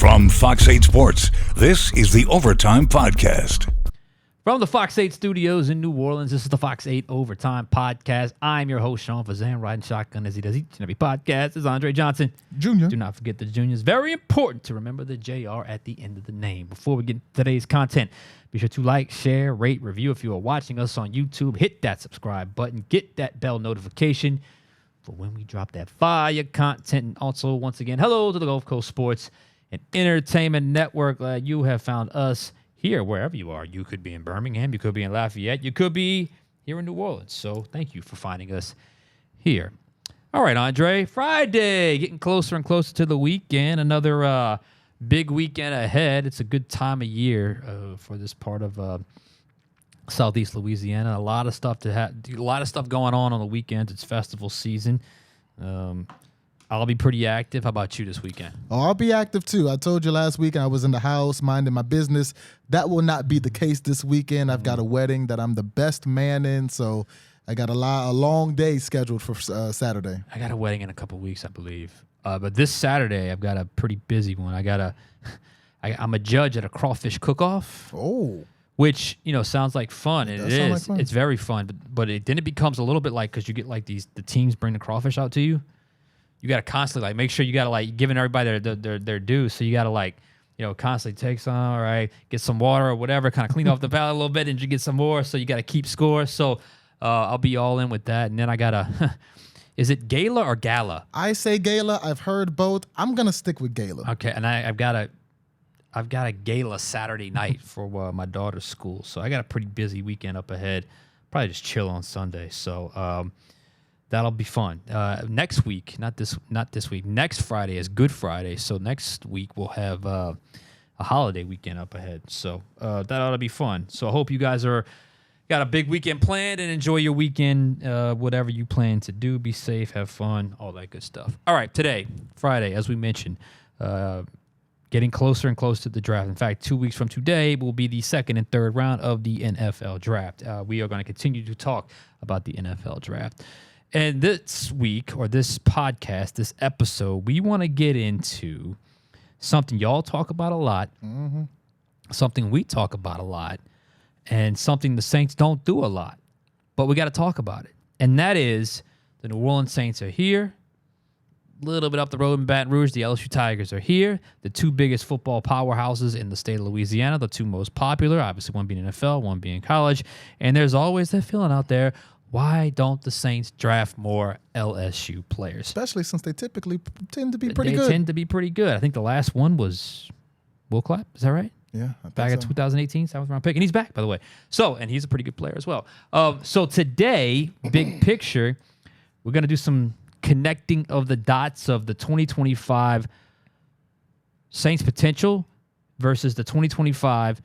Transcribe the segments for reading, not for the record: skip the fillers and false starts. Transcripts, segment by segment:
From Fox 8 Sports, this is the Overtime Podcast. From the Fox 8 studios in New Orleans, this is the Fox 8 Overtime Podcast. I'm your host, Sean Fazende, riding shotgun as he does each and every podcast. This is Andre Johnson. Junior. Do not forget the juniors. Very important to remember the JR at the end of the name. Before we get into today's content, be sure to like, share, rate, review. If you are watching us on YouTube, hit that subscribe button. Get that bell notification for when we drop that fire content. And also, once again, hello to the Gulf Coast Sports and Entertainment Network. Glad you have found us here, wherever you are. You could be in Birmingham, you could be in Lafayette, you could be here in New Orleans. So thank you for finding us here. All right, Andre, Friday, getting closer and closer to the weekend. Another big weekend ahead. It's a good time of year for this part of Southeast Louisiana. A lot of stuff going on the weekends. It's festival season. I'll be pretty active. How about you this weekend? Oh, I'll be active too. I told you last weekend I was in the house minding my business. That will not be the case this weekend. I've got a wedding that I'm the best man in, so I got a long day scheduled for Saturday. I got a wedding in a couple weeks, I believe. But this Saturday, I've got a pretty busy one. I'm a judge at a crawfish cook-off. Oh. Which, sounds like fun. And it is. Like fun. It's very fun. But then it becomes a little bit like, because you get like the teams bring the crawfish out to you. You got to constantly make sure you got to giving everybody their due. So you got to constantly take some, all right, get some water or whatever, kind of clean off the palate a little bit, and you get some more. So you got to keep score. So I'll be all in with that. And then I got to, is it gala or gala? I say gala. I've heard both. I'm going to stick with gala. Okay. And I've got a gala Saturday night for my daughter's school. So I got a pretty busy weekend up ahead. Probably just chill on Sunday. So, that'll be fun. Next week, not this week. Next Friday is Good Friday, so next week we'll have a holiday weekend up ahead. So that ought to be fun. So I hope you guys got a big weekend planned and enjoy your weekend. Whatever you plan to do, be safe, have fun, all that good stuff. All right, today, Friday, as we mentioned, getting closer and closer to the draft. In fact, 2 weeks from today will be the second and third round of the NFL draft. We are going to continue to talk about the NFL draft. And this week, or this podcast, this episode, we want to get into something y'all talk about a lot, something we talk about a lot, and something the Saints don't do a lot. But we got to talk about it. And that is the New Orleans Saints are here. A little bit up the road in Baton Rouge, the LSU Tigers are here. The two biggest football powerhouses in the state of Louisiana, the two most popular, obviously one being NFL, one being college. And there's always that feeling out there, why don't the Saints draft more LSU players? Especially since they typically tend to be pretty good. They tend to be pretty good. I think the last one was Will Clapp. Is that right? Yeah. I think back in 2018, 7th round pick. And he's back, by the way. So, and he's a pretty good player as well. So today, big picture, we're going to do some connecting of the dots of the 2025 Saints potential versus the 2025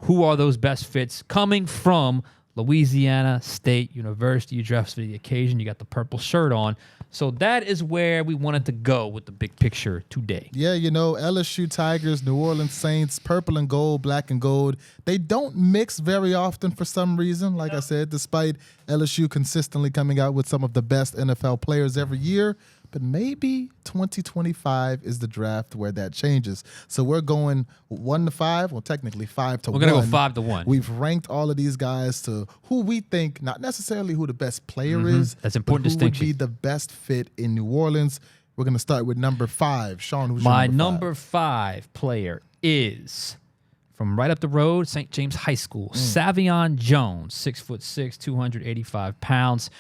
who are those best fits coming from Louisiana State University. You dressed for the occasion. You got the purple shirt on. So that is where we wanted to go with the big picture today. Yeah, LSU Tigers, New Orleans Saints, purple and gold, black and gold. They don't mix very often for some reason, like I said, despite LSU consistently coming out with some of the best NFL players every year. But maybe 2025 is the draft where that changes. So we're going 1 to 5, well, technically 5 to 1. We're going to go 5 to 1. We've ranked all of these guys to who we think, not necessarily who the best player is. That's important but who distinction. would be the best fit in New Orleans. We're going to start with number 5. Sean, who's my your number 5 player is from right up the road, St. James High School, Savion Jones, 6'6", 285 pounds.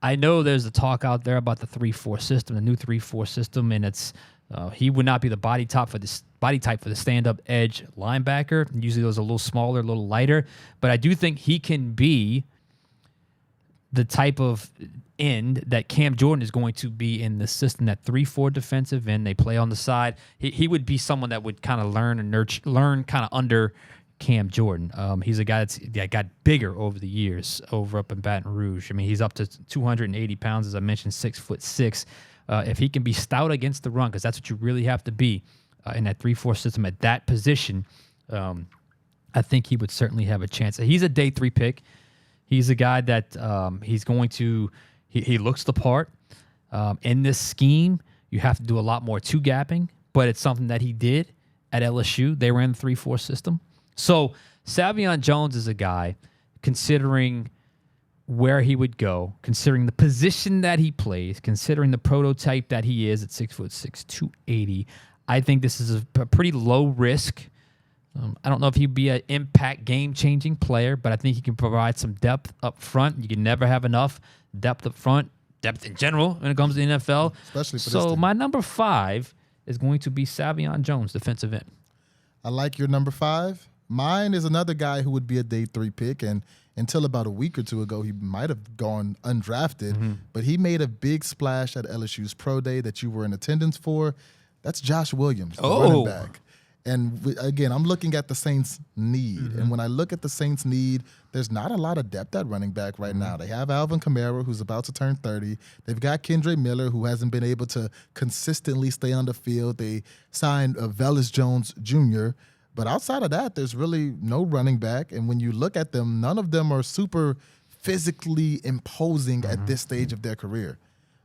I know there's the talk out there about the 3-4 system, the new 3-4 system, and it's he would not be the body type for the stand-up edge linebacker. Usually those are a little smaller, a little lighter, but I do think he can be the type of end that Cam Jordan is going to be in the system, that 3-4 defensive end. They play on the side. He would be someone that would kind of learn kind of under Cam Jordan. He's a guy that got bigger over the years over up in Baton Rouge. I mean, he's up to 280 pounds, as I mentioned, 6'6". If he can be stout against the run, because that's what you really have to be in that 3-4 system at that position, I think he would certainly have a chance. He's a day 3 pick. He's a guy that he looks the part. In this scheme, you have to do a lot more two-gapping but it's something that he did at LSU. They ran the 3-4 system. So Savion Jones is a guy, considering where he would go, considering the position that he plays, considering the prototype that he is at 6'6", 280. I think this is a pretty low risk. I don't know if he'd be an impact game-changing player, but I think he can provide some depth up front. You can never have enough depth up front, depth in general when it comes to the NFL. Especially for this So team. my number 5 is going to be Savion Jones, defensive end. I like your number 5. Mine is another guy who would be a day 3 pick, and until about a week or two ago, he might have gone undrafted, but he made a big splash at LSU's Pro Day that you were in attendance for. That's Josh Williams, the running back. And again, I'm looking at the Saints' need. And when I look at the Saints' need, there's not a lot of depth at running back right now. They have Alvin Kamara, who's about to turn 30. They've got Kendre Miller, who hasn't been able to consistently stay on the field. They signed Velus Jones Jr., but outside of that, there's really no running back. And when you look at them, none of them are super physically imposing at this stage of their career.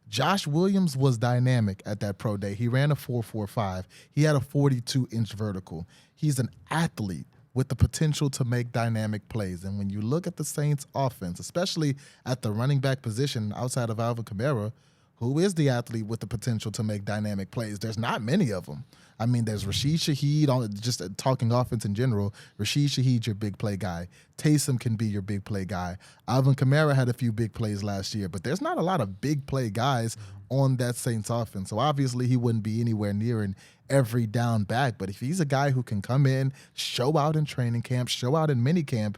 Josh Williams was dynamic at that pro day. He ran a 4.45. He had a 42-inch vertical. He's an athlete with the potential to make dynamic plays. And when you look at the Saints offense, especially at the running back position outside of Alvin Kamara, who is the athlete with the potential to make dynamic plays? There's not many of them. I mean, there's Rashid Shaheed, just talking offense in general. Rashid Shaheed, your big play guy. Taysom can be your big play guy. Alvin Kamara had a few big plays last year, but there's not a lot of big play guys on that Saints offense. So obviously he wouldn't be anywhere near an every down back. But if he's a guy who can come in, show out in training camp, show out in mini camp,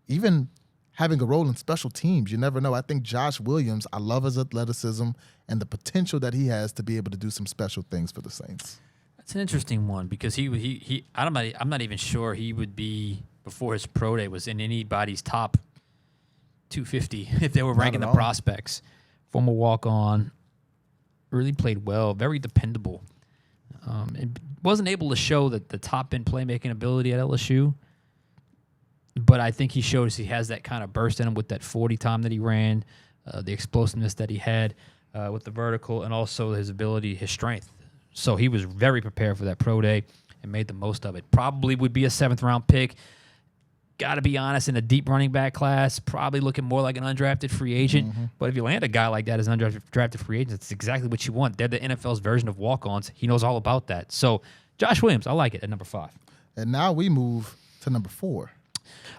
even having a role in special teams, you never know. I think Josh Williams, I love his athleticism and the potential that he has to be able to do some special things for the Saints. It's an interesting one because I'm not even sure he would be, before his pro day, was in anybody's top 250 if they were ranking the prospects. Former walk-on, really played well, very dependable. And wasn't able to show that the top-end playmaking ability at LSU, but I think he shows he has that kind of burst in him with that 40 time that he ran, the explosiveness that he had with the vertical, and also his ability, his strength. So he was very prepared for that pro day and made the most of it. Probably would be a 7th-round pick. Got to be honest, in a deep running back class, probably looking more like an undrafted free agent. But if you land a guy like that as an undrafted free agent, that's exactly what you want. They're the NFL's version of walk-ons. He knows all about that. So Josh Williams, I like it at number 5. And now we move to number 4.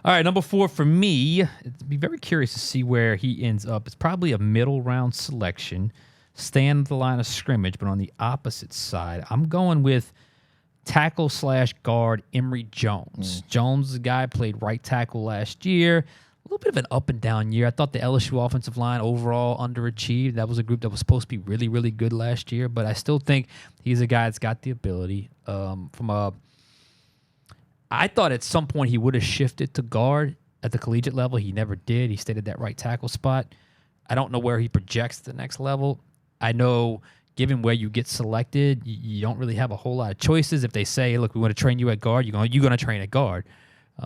All right, number 4 for me. I'd be very curious to see where he ends up. It's probably a middle-round selection. Stand the line of scrimmage, but on the opposite side, I'm going with tackle/guard Emory Jones. Jones is a guy played right tackle last year. A little bit of an up and down year. I thought the LSU offensive line overall underachieved. That was a group that was supposed to be really, really good last year, but I still think he's a guy that's got the ability. I thought at some point he would have shifted to guard at the collegiate level. He never did. He stayed at that right tackle spot. I don't know where he projects to the next level. I know, given where you get selected, you don't really have a whole lot of choices. If they say, look, we want to train you at guard, you're going to train at guard.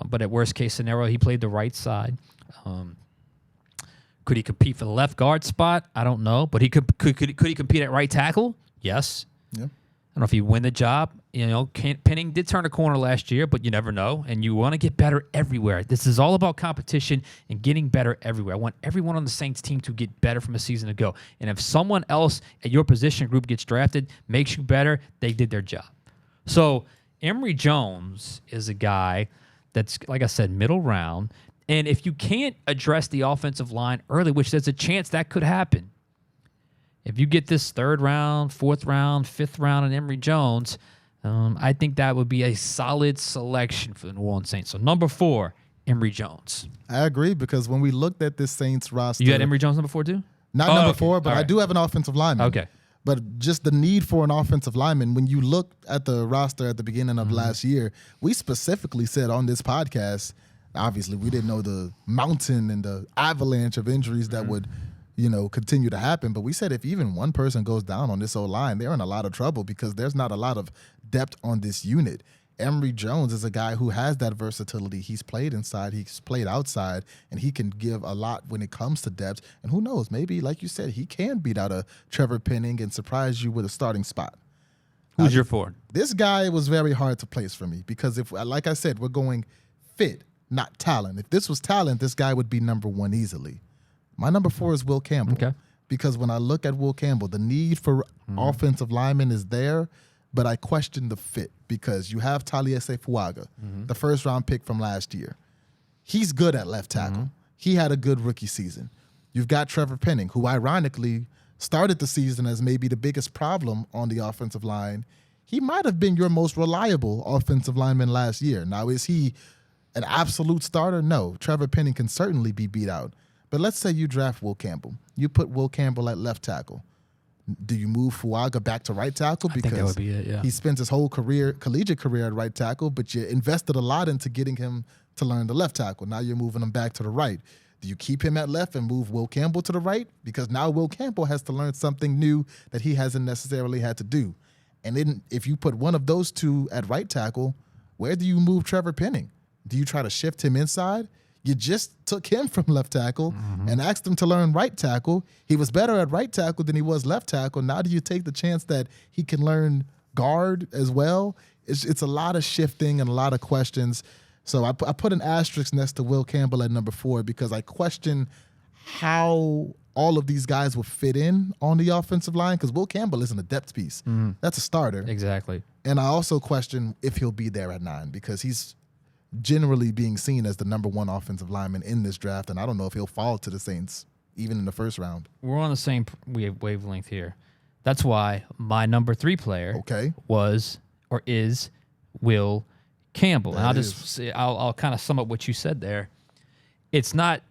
But at worst case scenario, he played the right side. Could he compete for the left guard spot? I don't know. But could he compete at right tackle? Yes. Yeah. I don't know if he'd win the job. You know, Penning did turn a corner last year, but you never know. And you want to get better everywhere. This is all about competition and getting better everywhere. I want everyone on the Saints team to get better from a season ago. And if someone else at your position group gets drafted, makes you better, they did their job. So Emory Jones is a guy that's, like I said, middle round. And if you can't address the offensive line early, which there's a chance that could happen, if you get this 3rd round, 4th round, 5th round in Emory Jones, I think that would be a solid selection for the New Orleans Saints. So number 4, Emory Jones. I agree, because when we looked at this Saints roster, You had Emory Jones number 4 too? not number 4, but I do have an offensive lineman. Okay. But just the need for an offensive lineman, when you look at the roster at the beginning of last year, we specifically said on this podcast, obviously we didn't know the mountain and the avalanche of injuries that would continue to happen. But we said if even one person goes down on this O-line, they're in a lot of trouble because there's not a lot of depth on this unit. Emory Jones is a guy who has that versatility. He's played inside, he's played outside, and he can give a lot when it comes to depth. And who knows, maybe, like you said, he can beat out a Trevor Penning and surprise you with a starting spot. Who's your 4? This guy was very hard to place for me because if, like I said, we're going fit, not talent. If this was talent, this guy would be number 1 easily. My number 4 is Will Campbell. Okay. Because when I look at Will Campbell, the need for offensive linemen is there, but I question the fit because you have Taliese Fuaga, the first-round pick from last year. He's good at left tackle. He had a good rookie season. You've got Trevor Penning, who ironically started the season as maybe the biggest problem on the offensive line. He might have been your most reliable offensive lineman last year. Now, is he an absolute starter? No. Trevor Penning can certainly be beat out. But let's say you draft Will Campbell. You put Will Campbell at left tackle. Do you move Fuaga back to right tackle? Because I think that would be it, yeah. He spends his whole collegiate career at right tackle, but you invested a lot into getting him to learn the left tackle. Now you're moving him back to the right. Do you keep him at left and move Will Campbell to the right? Because now Will Campbell has to learn something new that he hasn't necessarily had to do. And then if you put one of those two at right tackle, where do you move Trevor Penning? Do you try to shift him inside? You just took him from left tackle and asked him to learn right tackle. He was better at right tackle than he was left tackle. Now do you take the chance that he can learn guard as well? It's a lot of shifting and a lot of questions. So I put an asterisk next to Will Campbell at number 4 because I question how all of these guys will fit in on the offensive line because Will Campbell isn't a depth piece. That's a starter. Exactly. And I also question if he'll be there at 9 because he's generally being seen as the number 1 offensive lineman in this draft, and I don't know if he'll fall to the Saints even in the first round. We're on the same wavelength here. That's why my number 3 player was or is Will Campbell. And I'll kind of sum up what you said there. It's not.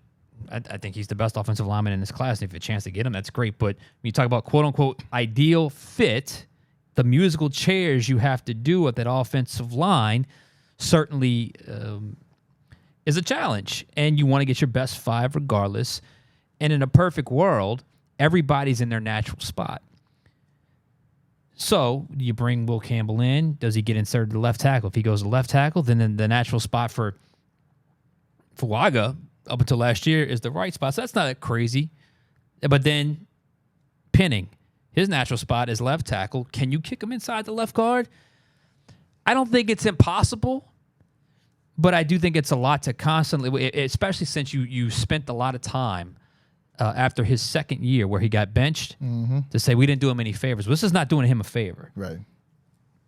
I think he's the best offensive lineman in this class, and if you have a chance to get him, that's great. But when you talk about quote unquote ideal fit, the musical chairs you have to do at that offensive line certainly is a challenge, and you want to get your best 5 regardless. And in a perfect world, everybody's in their natural spot. So you bring Will Campbell in. Does he get inserted to left tackle? If he goes to left tackle, then the natural spot for Fuaga up until last year is the right spot. So that's not crazy. But then Penning, his natural spot is left tackle. Can you kick him inside the left guard? I don't think it's impossible, but I do think it's a lot to constantly, especially since you spent a lot of time after his second year where he got benched to say we didn't do him any favors. Well, this is not doing him a favor. Right.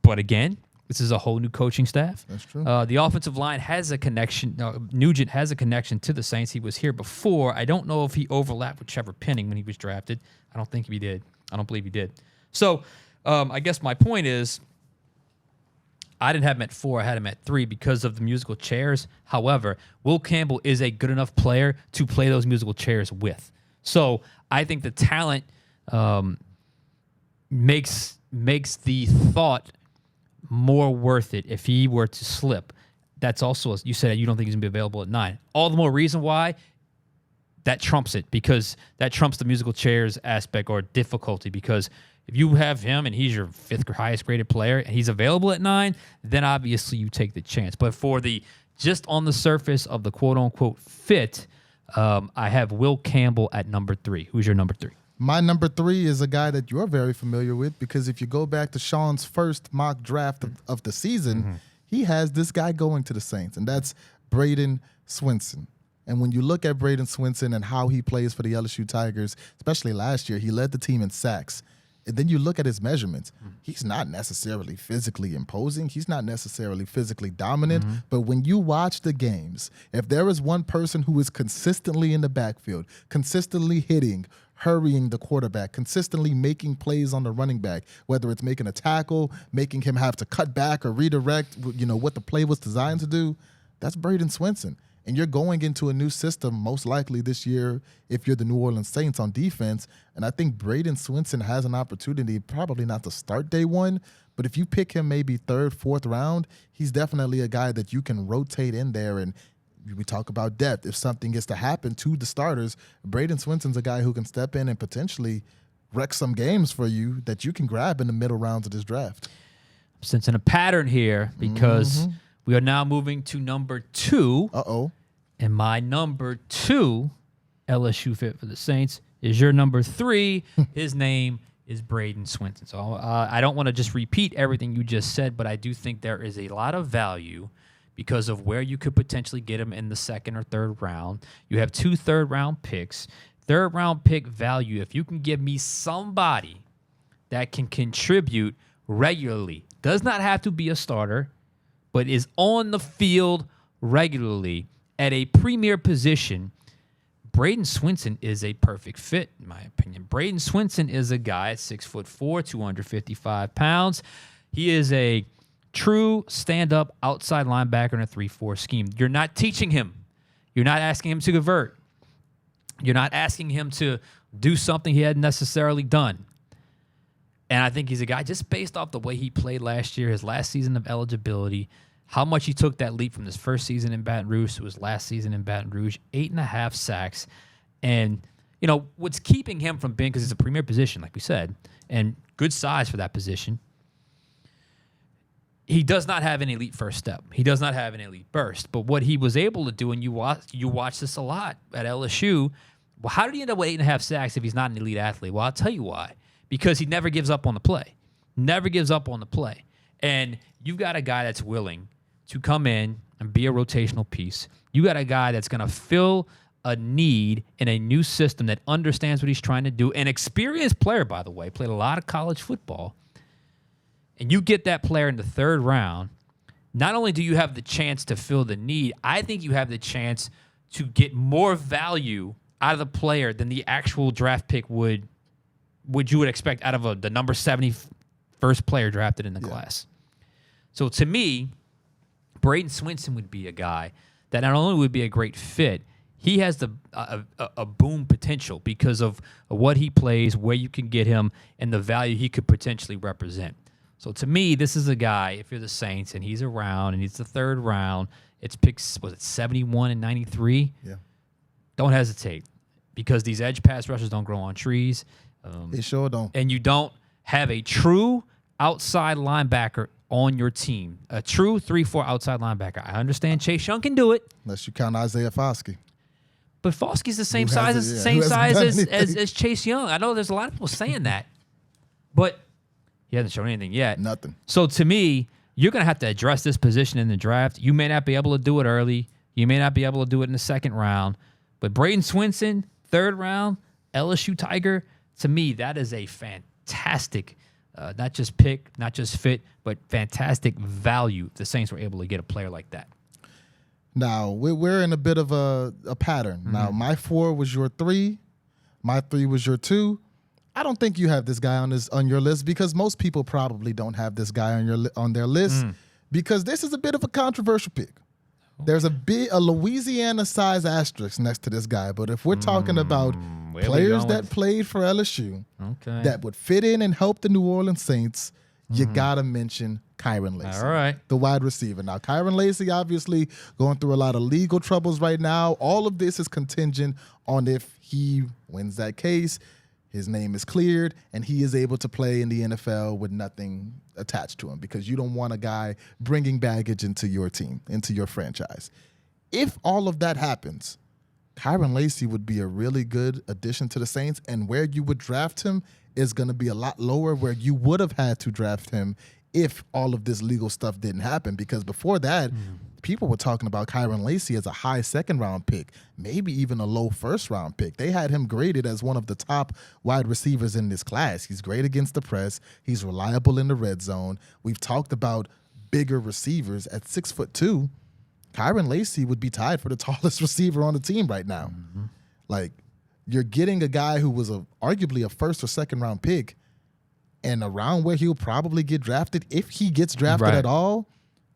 But again, this is a whole new coaching staff. That's true. The offensive line has a connection. Nugent has a connection to the Saints. He was here before. I don't know if he overlapped with Trevor Penning when he was drafted. I don't think he did. I don't believe he did. So I guess my point is, I didn't have him at 4. I had him at 3 because of the musical chairs. However, Will Campbell is a good enough player to play those musical chairs with. So I think the talent makes the thought more worth it if he were to slip. That's also, you said you don't think he's going to be available at 9. All the more reason why that trumps it, because that trumps the musical chairs aspect or difficulty, because if you have him and he's your 5th highest graded player and he's available at 9, then obviously you take the chance. But for the just on the surface of the quote unquote fit, I have Will Campbell at number 3. Who's your number 3? My number 3 is a guy that you're very familiar with because if you go back to Sean's first mock draft of the season, he has this guy going to the Saints, and that's Braden Swinson. And when you look at Braden Swinson and how he plays for the LSU Tigers, especially last year, he led the team in sacks. And then you look at his measurements. He's not necessarily physically imposing. He's not necessarily physically dominant. But when you watch the games, if there is one person who is consistently in the backfield, consistently hitting, hurrying the quarterback, consistently making plays on the running back, whether it's making a tackle, making him have to cut back or redirect, what the play was designed to do, that's Braden Swinson. And you're going into a new system most likely this year if you're the New Orleans Saints on defense. And I think Braden Swinson has an opportunity, probably not to start day 1, but if you pick him maybe 3rd, 4th round, he's definitely a guy that you can rotate in there. And we talk about depth. If something is to happen to the starters, Braden Swinson's a guy who can step in and potentially wreck some games for you that you can grab in the middle rounds of this draft. I'm sensing a pattern here because we are now moving to number 2. Uh-oh. And my number 2 LSU fit for the Saints is your number 3. His name is Braden Swinson. So I don't want to just repeat everything you just said, but I do think there is a lot of value because of where you could potentially get him in the second or third round. You have 2 third-round picks. Third-round pick value, if you can give me somebody that can contribute regularly, does not have to be a starter, but is on the field regularly at a premier position, Braden Swinson is a perfect fit, in my opinion. Braden Swinson is a guy at 6'4", 255 pounds. He is a true stand-up outside linebacker in a 3-4 scheme. You're not teaching him. You're not asking him to convert. You're not asking him to do something he hadn't necessarily done. And I think he's a guy, just based off the way he played last year, his last season of eligibility, how much he took that leap from his first season in Baton Rouge to his last season in Baton Rouge, 8.5 sacks. And, you know, what's keeping him from being, because it's a premier position, like we said, and good size for that position, he does not have an elite first step. He does not have an elite burst. But what he was able to do, and you watch this a lot at LSU, well, how did he end up with 8.5 sacks if he's not an elite athlete? Well, I'll tell you why. Because he never gives up on the play. Never gives up on the play. And you've got a guy that's willing to come in and be a rotational piece. You got a guy that's going to fill a need in a new system that understands what he's trying to do. An experienced player, by the way, played a lot of college football. And you get that player in the third round, not only do you have the chance to fill the need, I think you have the chance to get more value out of the player than the actual draft pick would expect out of the number 71st player drafted in the class. So to me, Braden Swinson would be a guy that not only would be a great fit, he has a boom potential because of what he plays, where you can get him, and the value he could potentially represent. So to me, this is a guy, if you're the Saints and he's around and he's the third round, it's picks, was it 71 and 93? Yeah. Don't hesitate because these edge pass rushers don't grow on trees. They sure don't. And you don't have a true outside linebacker on your team. A true 3-4 outside linebacker. I understand Chase Young can do it. Unless you count Isaiah Foskey. But Foskey's the same size as Chase Young. I know there's a lot of people saying that. But he hasn't shown anything yet. Nothing. So to me, you're going to have to address this position in the draft. You may not be able to do it early. You may not be able to do it in the second round. But Braden Swinson, third round, LSU Tiger, to me, that is a fantastic, not just pick, not just fit, but fantastic value if the Saints were able to get a player like that. Now, we're in a bit of a pattern. Mm-hmm. Now, my 4 was your 3. My 3 was your 2. I don't think you have this guy on your list because most people probably don't have this guy on their list because this is a bit of a controversial pick. Okay. There's a Louisiana-size asterisk next to this guy, but if we're talking about players that played for LSU that would fit in and help the New Orleans Saints, you got to mention Kyron Lacy, all right, the wide receiver. Now, Kyron Lacy obviously going through a lot of legal troubles right now. All of this is contingent on if he wins that case, his name is cleared, and he is able to play in the NFL with nothing attached to him because you don't want a guy bringing baggage into your team, into your franchise. If all of that happens, Kyron Lacy would be a really good addition to the Saints, and where you would draft him is going to be a lot lower where you would have had to draft him if all of this legal stuff didn't happen, because before that, people were talking about Kyron Lacy as a high second-round pick, maybe even a low first-round pick. They had him graded as one of the top wide receivers in this class. He's great against the press. He's reliable in the red zone. We've talked about bigger receivers at 6'2". Kyron Lacy would be tied for the tallest receiver on the team right now. Mm-hmm. Like, you're getting a guy who was arguably a first or second-round pick, and around where he'll probably get drafted, if he gets drafted at all,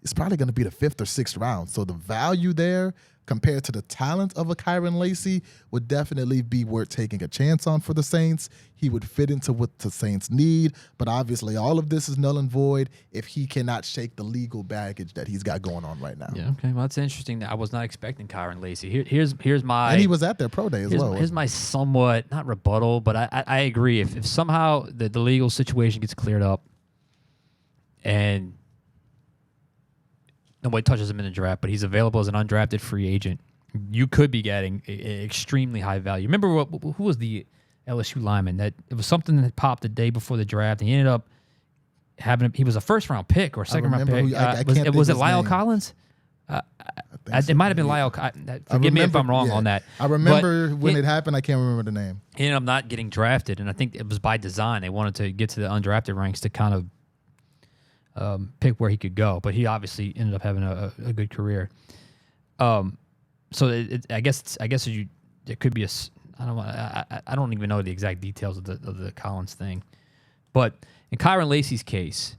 it's probably going to be the 5th or 6th round. So the value there compared to the talent of a Kyron Lacy would definitely be worth taking a chance on for the Saints. He would fit into what the Saints need, but obviously all of this is null and void if he cannot shake the legal baggage that he's got going on right now. Yeah, okay. Well, that's interesting. I was not expecting Kyron Lacy. Here's my... And he was at their pro day as well. Here's my somewhat, not rebuttal, but I agree. If somehow the legal situation gets cleared up and nobody touches him in the draft, but he's available as an undrafted free agent, you could be getting extremely high value. Remember who was the LSU lineman. That it was something that popped the day before the draft. And he ended up he was a first round pick or second round pick. Was it Lyle Collins? It might have been Lyle. Forgive me if I'm wrong on that. I remember when it happened. I can't remember the name. He ended up not getting drafted, and I think it was by design. They wanted to get to the undrafted ranks to kind of pick where he could go. But he obviously ended up having a good career. So I guess it could be I don't even know the exact details of the Collins thing, but in Kyron Lacy's case,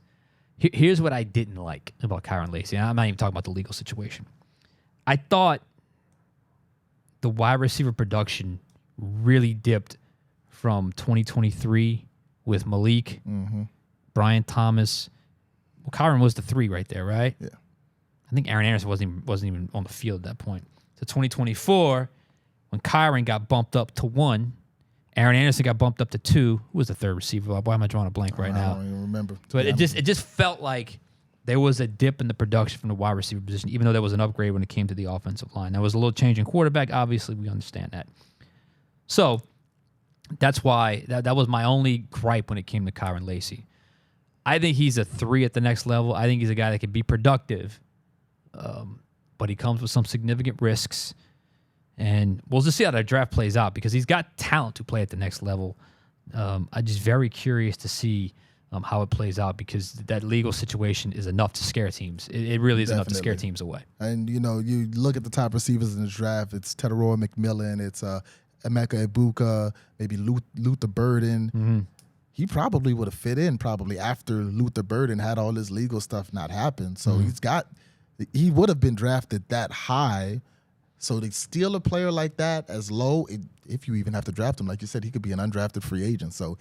here's what I didn't like about Kyron Lacy. And I'm not even talking about the legal situation. I thought the wide receiver production really dipped from 2023 with Malik, Brian Thomas. Well, Kyron was the 3 right there, right? Yeah. I think Aaron Anderson wasn't even on the field at that point. So 2024, when Kyron got bumped up to 1, Aaron Anderson got bumped up to 2. Who was the third receiver? Why am I drawing a blank right now? I don't even remember. But it just felt like there was a dip in the production from the wide receiver position, even though there was an upgrade when it came to the offensive line. There was a little change in quarterback. Obviously, we understand that. So that's why that was my only gripe when it came to Kyron Lacy. I think he's a 3 at the next level. I think he's a guy that can be productive, but he comes with some significant risks. And we'll just see how that draft plays out because he's got talent to play at the next level. I'm just very curious to see how it plays out because that legal situation is enough to scare teams. It really is enough to scare teams away. And, you look at the top receivers in the draft. It's Teteroy McMillan. It's Emeka Ibuka, maybe Luther Burden. Mm-hmm. He probably would have fit in probably after Luther Burden had all his legal stuff not happen. So he would have been drafted that high. So to steal a player like that as low, if you even have to draft him, like you said, he could be an undrafted free agent. So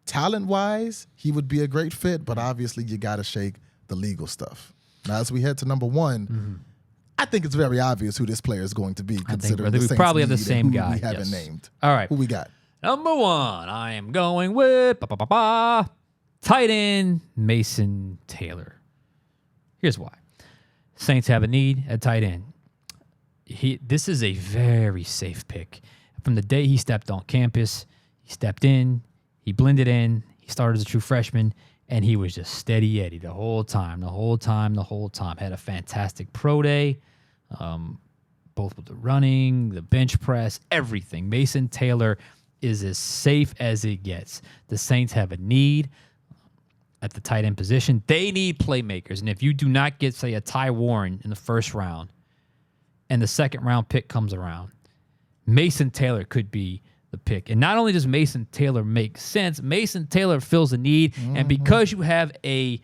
talent-wise, he would be a great fit, but obviously you got to shake the legal stuff. Now, as we head to number 1, I think it's very obvious who this player is going to be, considering the Saints we probably have the same who guy. We haven't named. All right. Who we got? Number 1, I am going with tight end Mason Taylor. Here's why. Saints have a need at tight end. This is a very safe pick. From the day he stepped on campus, he stepped in, he blended in, he started as a true freshman, and he was just steady Eddie the whole time. Had a fantastic pro day, both with the running, the bench press, everything. Mason Taylor is as safe as it gets. The Saints have a need at the tight end position. They need playmakers, and if you do not get, say, a Ty Warren in the first round, and the second round pick comes around, Mason Taylor could be the pick. And not only does Mason Taylor make sense, Mason Taylor fills a need. And because you have a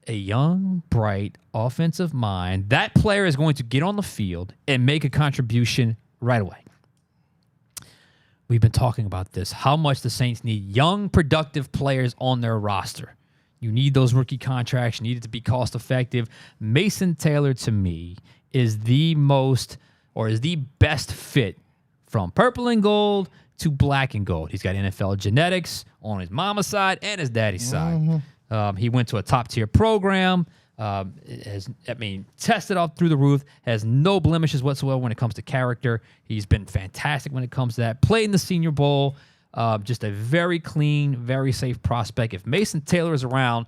young, bright offensive mind, that player is going to get on the field and make a contribution right away. We've been talking about this, how much the Saints need young, productive players on their roster. You need those rookie contracts. You need it to be cost effective. Mason Taylor, to me, is the best fit from purple and gold to black and gold. He's got NFL genetics on his mama's side and his daddy's side. He went to a top-tier program, tested off through the roof, has no blemishes whatsoever when it comes to character. He's been fantastic when it comes to that. Played in the Senior Bowl. Just a very clean, very safe prospect. If Mason Taylor is around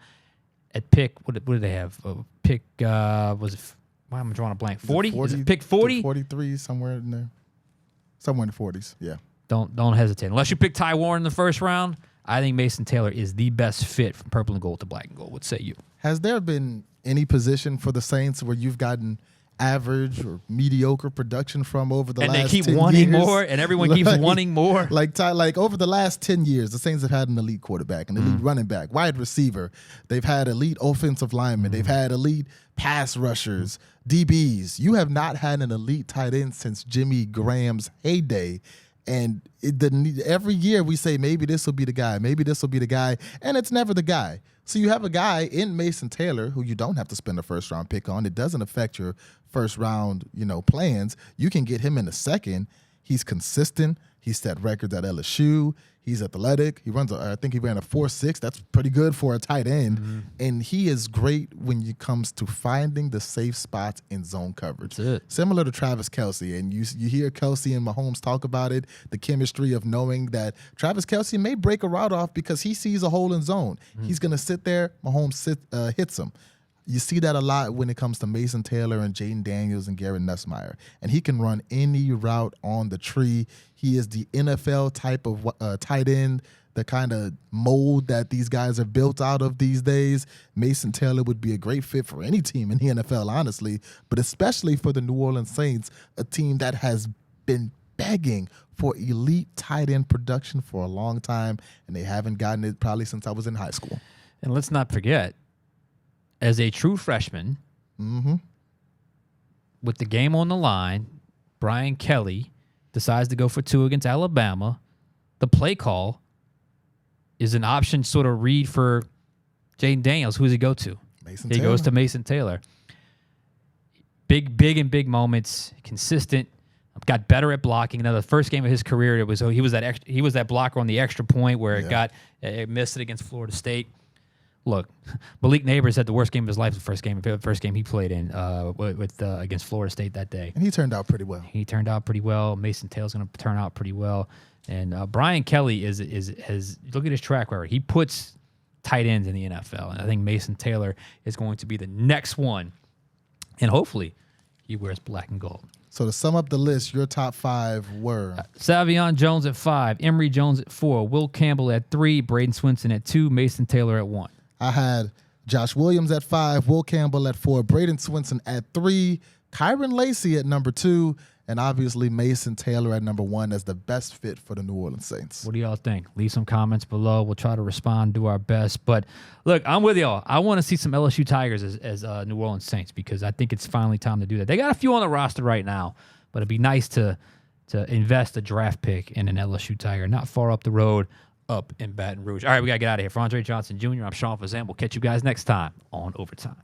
at pick, what did they have? Why am I drawing a blank? 40? Is it pick 40? 43, somewhere in there. Somewhere in the 40s, yeah. Don't hesitate. Unless you pick Ty Warren in the first round, I think Mason Taylor is the best fit from purple and gold to black and gold. What say you? Has there been any position for the Saints where you've gotten average or mediocre production from over the last 10 years? And they keep wanting more, and everyone keeps wanting more. Like over the last 10 years, the Saints have had an elite quarterback, an elite running back, wide receiver. They've had elite offensive linemen. They've had elite pass rushers, DBs. You have not had an elite tight end since Jimmy Graham's heyday. And every year we say, maybe this will be the guy, and it's never the guy. So you have a guy in Mason Taylor who you don't have to spend a first-round pick on. It doesn't affect your first-round, plans. You can get him in the second. He's consistent. He set records at LSU. He's athletic. He runs, I think he ran a 4.6. That's pretty good for a tight end. Mm-hmm. And he is great when it comes to finding the safe spots in zone coverage. That's it. Similar to Travis Kelce. And you hear Kelce and Mahomes talk about it, the chemistry of knowing that Travis Kelce may break a route off because he sees a hole in zone. He's going to sit there, Mahomes hits him. You see that a lot when it comes to Mason Taylor and Jaden Daniels and Garrett Nussmeier. And he can run any route on the tree. He is the NFL type of tight end, the kind of mold that these guys are built out of these days. Mason Taylor would be a great fit for any team in the NFL, honestly, but especially for the New Orleans Saints, a team that has been begging for elite tight end production for a long time, and they haven't gotten it probably since I was in high school. And let's not forget, as a true freshman, with the game on the line, Brian Kelly decides to go for 2 against Alabama. The play call is an option sort of read for Jaden Daniels. Who does he go to? Mason He Taylor. goes to Mason Taylor. Big in big moments, consistent. Got better at blocking. Now, the first game of his career, he was that blocker on the extra point where it missed it against Florida State. Look, Malik Neighbors had the worst game of his life the first game he played in against Florida State that day. And he turned out pretty well. He turned out pretty well. Mason Taylor's going to turn out pretty well. And Brian Kelly has look at his track record. He puts tight ends in the NFL, and I think Mason Taylor is going to be the next one. And hopefully, he wears black and gold. So to sum up the list, your top 5 were? Savion Jones at 5, Emory Jones at 4, Will Campbell at 3, Braden Swinson at 2, Mason Taylor at 1. I had Josh Williams at 5, Will Campbell at 4, Braden Swinson at 3, Kyron Lacey at number 2, and obviously Mason Taylor at number 1 as the best fit for the New Orleans Saints. What do y'all think? Leave some comments below. We'll try to respond, do our best. But look, I'm with y'all. I want to see some LSU Tigers as New Orleans Saints because I think it's finally time to do that. They got a few on the roster right now, but it'd be nice to invest a draft pick in an LSU Tiger, not far up the road, up in Baton Rouge. All right, we got to get out of here. For Andre Johnson Jr., I'm Sean Fazende. We'll catch you guys next time on Overtime.